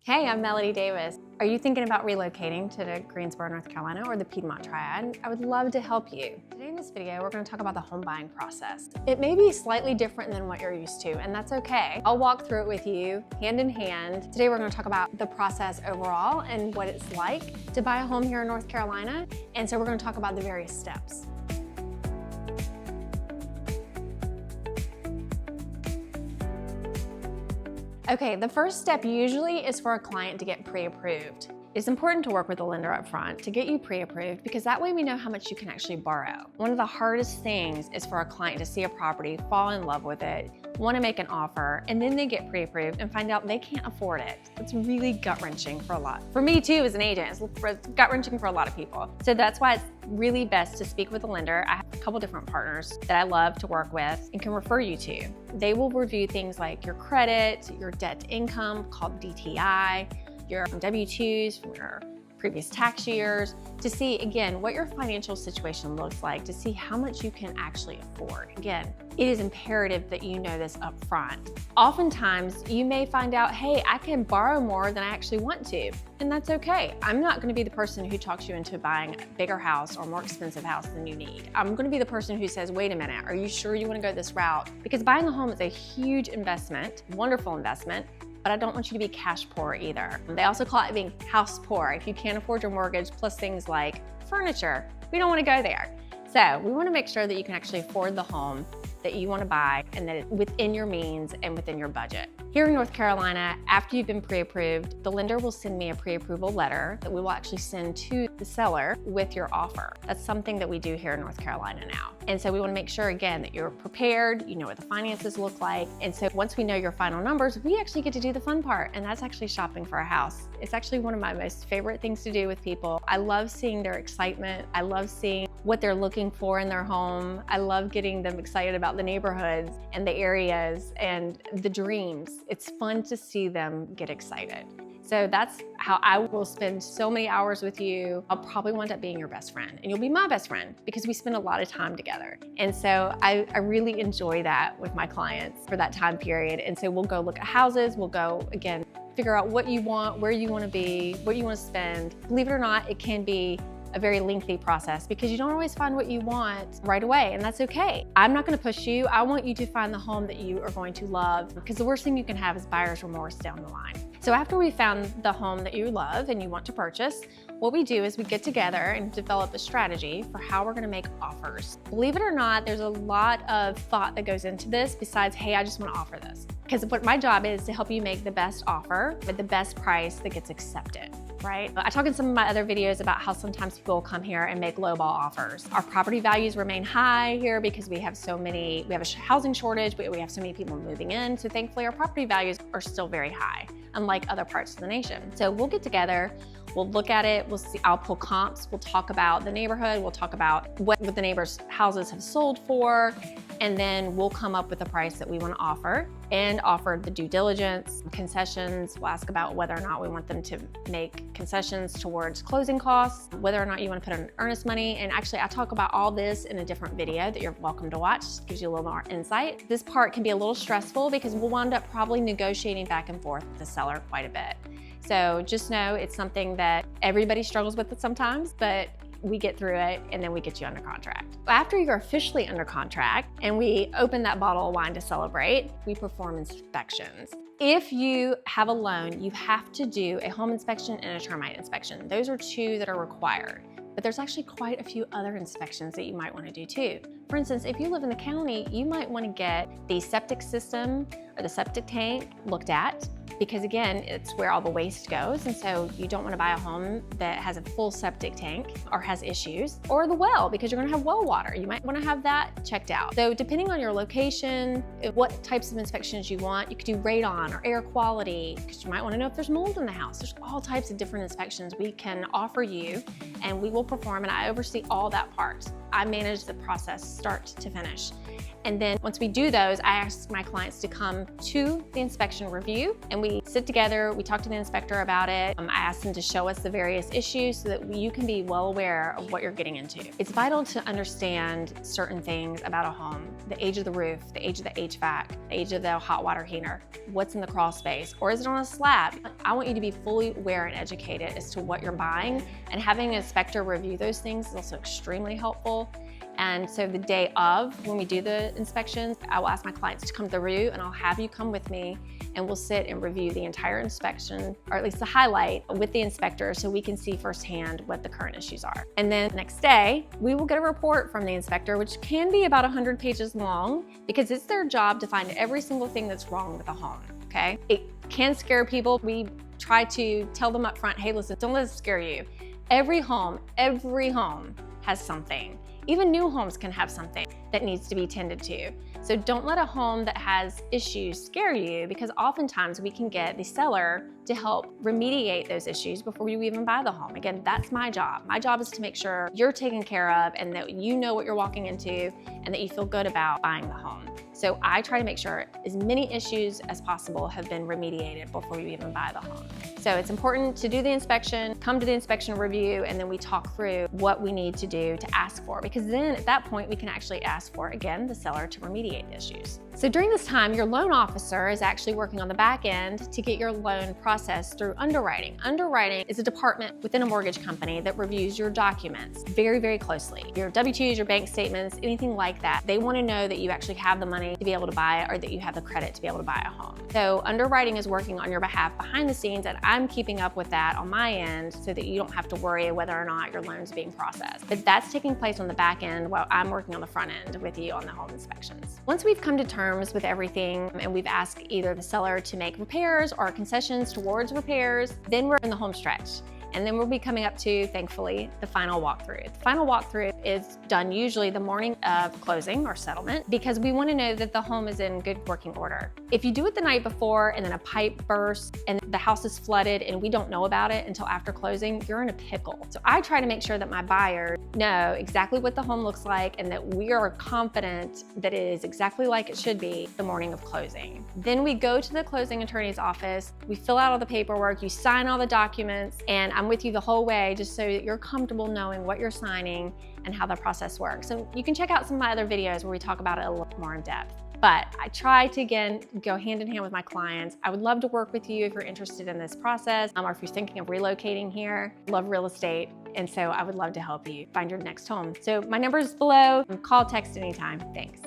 Hey, I'm Melody Davis. Are you thinking about relocating to Greensboro, North Carolina or the Piedmont Triad? I would love to help you. Today in this video, we're going to talk about the home buying process. It may be slightly different than what you're used to, and that's okay. I'll walk through it with you hand in hand. Today, we're going to talk about the process overall and what it's like to buy a home here in North Carolina. And so we're going to talk about the various steps. Okay, the first step usually is for a client to get pre-approved. It's important to work with a lender up front to get you pre-approved because that way we know how much you can actually borrow. One of the hardest things is for a client to see a property, fall in love with it, want to make an offer, and then they get pre-approved and find out they can't afford it. It's really gut-wrenching for a lot. For me too, as an agent, it's gut-wrenching for a lot of people. So that's why it's really best to speak with a lender. I have a couple different partners that I love to work with and can refer you to. They will review things like your credit, your debt to income, called DTI, your W-2s from your previous tax years, to see, again, what your financial situation looks like, to see how much you can actually afford. Again, it is imperative that you know this up front. Oftentimes, you may find out, hey, I can borrow more than I actually want to, and that's okay. I'm not gonna be the person who talks you into buying a bigger house or more expensive house than you need. I'm gonna be the person who says, wait a minute, are you sure you wanna go this route? Because buying a home is a huge investment, wonderful investment, but I don't want you to be cash poor either. They also call it being house poor. If you can't afford your mortgage plus things like furniture, we don't want to go there. So we want to make sure that you can actually afford the home that you want to buy and that it's within your means and within your budget. Here in North Carolina, after you've been pre-approved, the lender will send me a pre-approval letter that we will actually send to the seller with your offer. That's something that we do here in North Carolina now. And so we want to make sure, again, that you're prepared, you know what the finances look like. And so once we know your final numbers, we actually get to do the fun part, and that's actually shopping for a house. It's actually one of my most favorite things to do with people. I love seeing their excitement. I love seeing what they're looking for in their home. I love getting them excited about the neighborhoods and the areas and the dreams. It's fun to see them get excited. So that's how I will spend so many hours with you. I'll probably wind up being your best friend, and you'll be my best friend because we spend a lot of time together. And so I really enjoy that with my clients for that time period. And so we'll go look at houses. We'll go, again, figure out what you want, where you want to be, what you want to spend. Believe it or not, it can be a very lengthy process because you don't always find what you want right away, and that's okay. I'm not going to push you. I want you to find the home that you are going to love, because the worst thing you can have is buyer's remorse down the line. So after we found the home that you love and you want to purchase, what we do is we get together and develop a strategy for how we're going to make offers. Believe it or not, there's a lot of thought that goes into this besides, hey, I just want to offer this. Because what my job is to help you make the best offer with the best price that gets accepted, right? I talk in some of my other videos about how sometimes people come here and make lowball offers. Our property values remain high here because we have a housing shortage, but we have so many people moving in. So thankfully our property values are still very high, unlike other parts of the nation. So we'll get together, we'll look at it, we'll see, I'll pull comps, we'll talk about the neighborhood, we'll talk about what the neighbors' houses have sold for, and then we'll come up with a price that we want to offer and offer the due diligence, concessions. We'll ask about whether or not we want them to make concessions towards closing costs, whether or not you want to put in earnest money. And actually, I talk about all this in a different video that you're welcome to watch. It gives you a little more insight. This part can be a little stressful because we'll wind up probably negotiating back and forth with the seller quite a bit. So just know it's something that everybody struggles with it sometimes, but we get through it and then we get you under contract. After you're officially under contract and we open that bottle of wine to celebrate, we perform inspections. If you have a loan, you have to do a home inspection and a termite inspection. Those are two that are required. But there's actually quite a few other inspections that you might want to do too. For instance, if you live in the county, you might want to get the septic system or the septic tank looked at, because again, it's where all the waste goes. And so you don't want to buy a home that has a full septic tank or has issues, or the well, because you're going to have well water. You might want to have that checked out. So depending on your location, what types of inspections you want, you could do radon or air quality, because you might want to know if there's mold in the house. There's all types of different inspections we can offer you, and we will perform, and I oversee all that part. I manage the process start to finish. And then once we do those, I ask my clients to come to the inspection review, and we sit together, we talk to the inspector about it. I ask them to show us the various issues so that you can be well aware of what you're getting into. It's vital to understand certain things about a home: the age of the roof, the age of the HVAC, the age of the hot water heater, what's in the crawl space, or is it on a slab? I want you to be fully aware and educated as to what you're buying, and having an inspector review those things is also extremely helpful. And so the day of, when we do the inspections, I will ask my clients to come to the review, and I'll have you come with me, and we'll sit and review the entire inspection, or at least the highlight, with the inspector so we can see firsthand what the current issues are. And then the next day, we will get a report from the inspector, which can be about 100 pages long, because it's their job to find every single thing that's wrong with a home, okay? It can scare people. We try to tell them up front, hey, listen, don't let it scare you. Every home has something. Even new homes can have something that needs to be tended to. So don't let a home that has issues scare you, because oftentimes we can get the seller to help remediate those issues before you even buy the home. Again, that's my job. My job is to make sure you're taken care of and that you know what you're walking into and that you feel good about buying the home. So I try to make sure as many issues as possible have been remediated before you even buy the home. So it's important to do the inspection, come to the inspection review, and then we talk through what we need to do to ask for, because then at that point we can actually ask for, again, the seller to remediate the issues. So during this time, your loan officer is actually working on the back end to get your loan processed through underwriting. Underwriting is a department within a mortgage company that reviews your documents very, very closely. Your W-2s, your bank statements, anything like that. They want to know that you actually have the money to be able to buy it, or that you have the credit to be able to buy a home. So underwriting is working on your behalf behind the scenes, and I'm keeping up with that on my end so that you don't have to worry whether or not your loan's being processed. But that's taking place on the back end while I'm working on the front end with you on the home inspections. Once we've come to terms with everything and we've asked either the seller to make repairs or concessions towards repairs, then we're in the home stretch. And then we'll be coming up to, thankfully, the final walkthrough. The final walkthrough is done usually the morning of closing or settlement, because we want to know that the home is in good working order. If you do it the night before and then a pipe bursts and the house is flooded and we don't know about it until after closing, you're in a pickle. So I try to make sure that my buyers know exactly what the home looks like and that we are confident that it is exactly like it should be the morning of closing. Then we go to the closing attorney's office, we fill out all the paperwork, you sign all the documents, and I'm with you the whole way just so that you're comfortable knowing what you're signing and how the process works. So you can check out some of my other videos where we talk about it a little more in depth. But I try to, again, go hand in hand with my clients. I would love to work with you if you're interested in this process, or if you're thinking of relocating here. Love real estate, and so I would love to help you find your next home. So my number is below. Call, text anytime. Thanks.